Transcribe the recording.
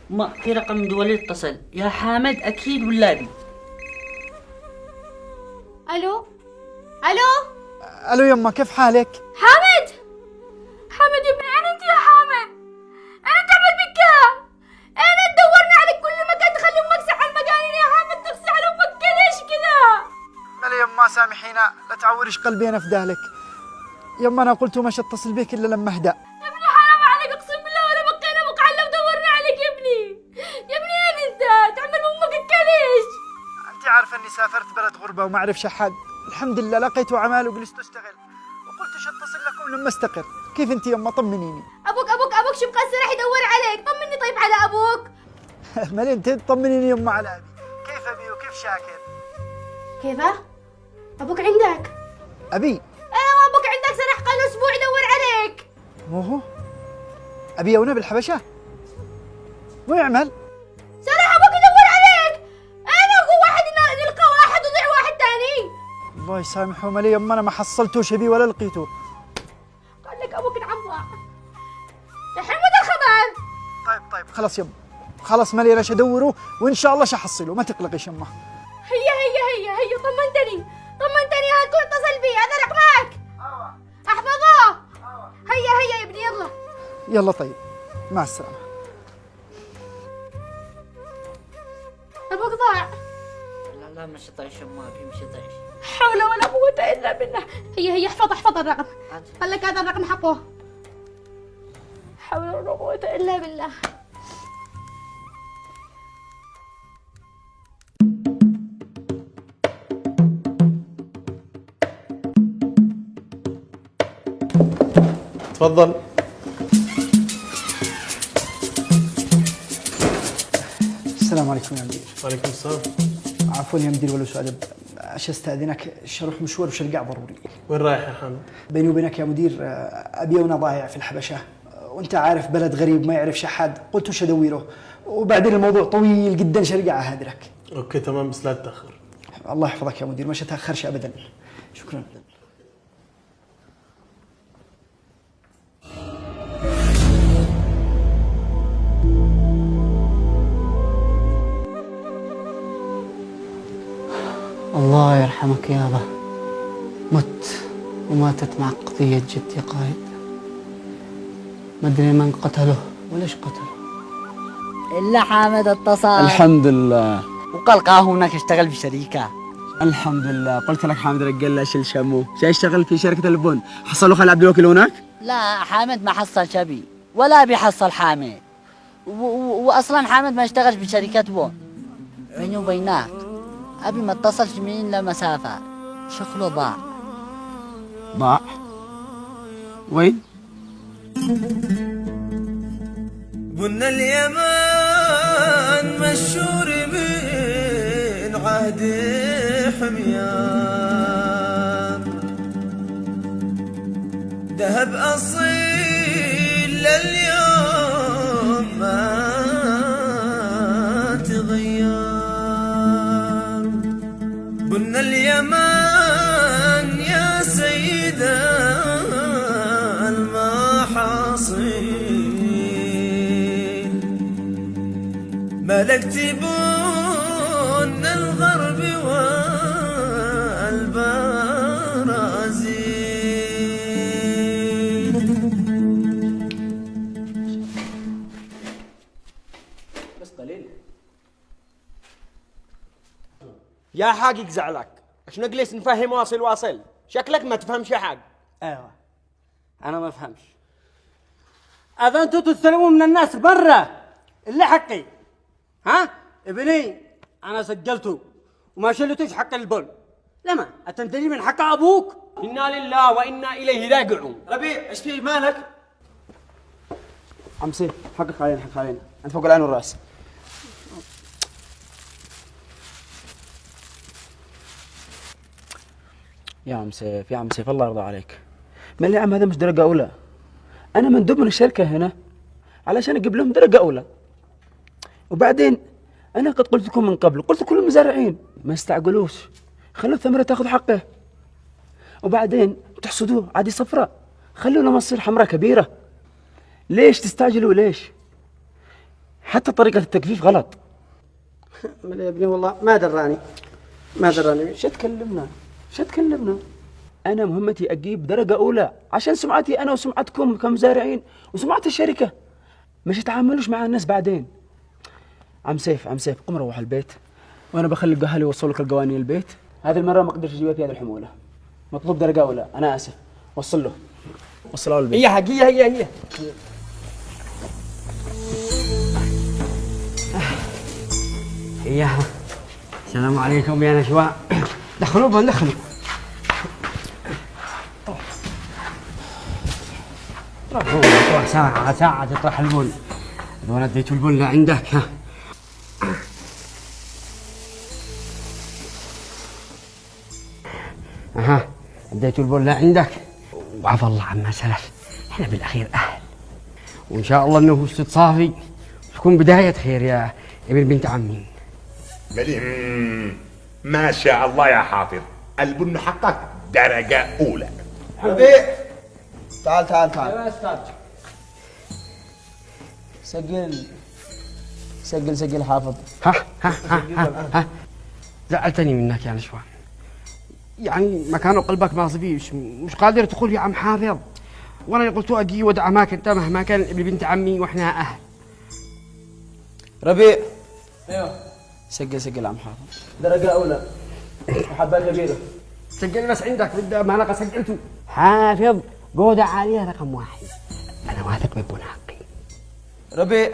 ما في رقم من دولي اتصل. يا حامد أكيد ولا بي؟ الو الو الو يما، كيف حالك؟ حامد حامد يا ابني، اين انت يا حامد؟ اين تعمل بك؟ اين تدورنا عليك كل مكان، تخلي امك سحر المجانين يا حامد، تغسل على امك ليش كذا؟ مالي يما، سامحينا، لا تعوريش قلبي انا فدالك. يما انا قلت مش اتصل بك الا لما اهدأ. يا ابني حرام عليك، اقسم بالله ولا بقينا مقعلة ودورنا عليك يا ابني. يا ابني اين انت؟ تعمل امك ليش؟ انت عارفه اني سافرت بلد غربه وما اعرف شحاد. الحمد لله لقيت عمال وجلست اشتغل، وقلت اش اتصل لكم لما استقر. كيف انت يما؟ طمنيني. ابوك شو مقصر راح يدور عليك؟ طمني طيب على ابوك. مالي انت طمنيني يما على ابي. كيف ابي وكيف شاكر؟ كيفه؟ ابوك عندك؟ ابي؟ ايوه ابوك عندك، سرح قال اسبوع يدور عليك. مو هو ابي يونا بالحبشه؟ مو يعمل؟ سرح ابوك يدور عليك. انا اقول واحد نلقى واحد وضيع واحد ثاني. الله يسامحه مالي يما، انا ما حصلتوش ابي ولا لقيته. قال لك ابوك انعم ضاع. الحين متى الخبر؟ طيب خلاص يما، خلاص مالي، انا ادوره وان شاء الله احصله، ما تقلقيش يما. هي طمنتني هاكون اتصل بي، هذا رقمك. احفظه. هيا يا ابني يلا. يلا طيب، مع السلامه. ابوك ضاع. لا مش طايش ما في، مش طايش. حول ولا قوة الا بالله. هي احفظ الرقم. قال لك هذا الرقم حقه. حول ولا قوة الا بالله. تفضل. السلام عليكم يا مدير. وعليكم السلام. عفوا يا مدير ولو سؤال، اش استاذنك، اروح مشوار وشرقع ضروري. وين رايح يا حامد؟ بيني وبينك يا مدير، ابي وانا ضايع في الحبشه، وانت عارف بلد غريب ما يعرف شحاد، قلت وش ادوره، وبعدين الموضوع طويل جدا، شرقع هادرك. اوكي تمام، بس لا تتاخر. الله يحفظك يا مدير، مش اتاخرش ابدا. شكرا. الله يرحمك يابا، مت وماتت مع قضية جدي قايد. ما ادري من قتله وليش قتله. إلا حامد اتصل الحمد لله. وقال هناك اشتغل في شركة. الحمد لله، قلت لك حامد رجال لا شيل شمو، جاي يشتغل في شركة البن. حصلوا خال عبد الوكيل هناك؟ لا حامد ما حصل شبي ولا بيحصل حامد، واصلا حامد ما اشتغل في شركة بون. بيني وبينك ابي ما اتصلش من لمسافة، شغله ضاع. ضاع؟ وين؟ بن اليمن مشهور من عهد حميان، ذهب أصيل لليوم ما تغير. بن اليمن يا سيد المحاصيل، ملكت بن الغرب والبرازيل. بس قليل يا حاج، يزعلك ايش نجلس نفهم واصل، شكلك ما تفهمش يا حاج. ايوه انا ما افهمش. اذا انتوا تستلموا من الناس برا اللي حقي، ها ابني انا سجلته وما شلتوش حق البول. لما اتنتجي من حق ابوك؟ انا لله وانا اليه راجعون. ربيع ايش في مالك؟ عم سيف، حقك علينا انت فوق العين والراس. يا عم سيف الله يرضى عليك. مالي يا عم، هذا مش درجة أولى. أنا مندوب من الشركة هنا علشان أجيب لهم درجة أولى. وبعدين أنا قد قلت لكم من قبل، قلت لكل المزارعين ما يستعجلوش، خلوا الثمرة تاخذ حقه. وبعدين تحصدوه عادي صفراء، خلونا مصير حمراء كبيرة. ليش تستعجلوا ليش؟ حتى طريقة التجفيف غلط. يا ابني والله ما دراني ما دراني. شو تكلمنا؟ أنا مهمتي أجيب درجة أولى عشان سمعتي أنا وسمعتكم كمزارعين وسمعة الشركة، مش يتعاملوش مع الناس بعدين. عم سيف قم روح البيت، وأنا بخلي القهالي يوصلوا لك القوانين البيت. هذه المرة ما أقدرش أجيبها في هذه الحمولة، مطلوب درجة أولى. أنا آسف، وصله البيت. هي حقيقة هي إياها. السلام عليكم يا نشوى. دخلوا. ساعة تطرح البن. إذا نديت البن لعندك ها. اديت البن لعندك وعفى الله عما سلف. احنا بالأخير أهل، وإن شاء الله إنه تتصافي تكون بداية خير يا ابن بنت عمي. ما شاء الله يا حافظ، البن حقك درجة أولى. ربيع تعال يا أستاذ. سجل حافظ. ها زعلتني منك يا نشوان. يعني مكان قلبك ما فيه، مش قادر تقول يا عم حافظ. وانا قلت اجي ودع اماكن انت مهما كان ابن بنت عمي واحنا اهل. ربيع ايوه سجل عم حافظ درجة أولى وحبات كبيرة. سجل بس عندك ما انا سجلته. حافظ جودة عالية رقم 1. انا واثق بابن حقي. ربيع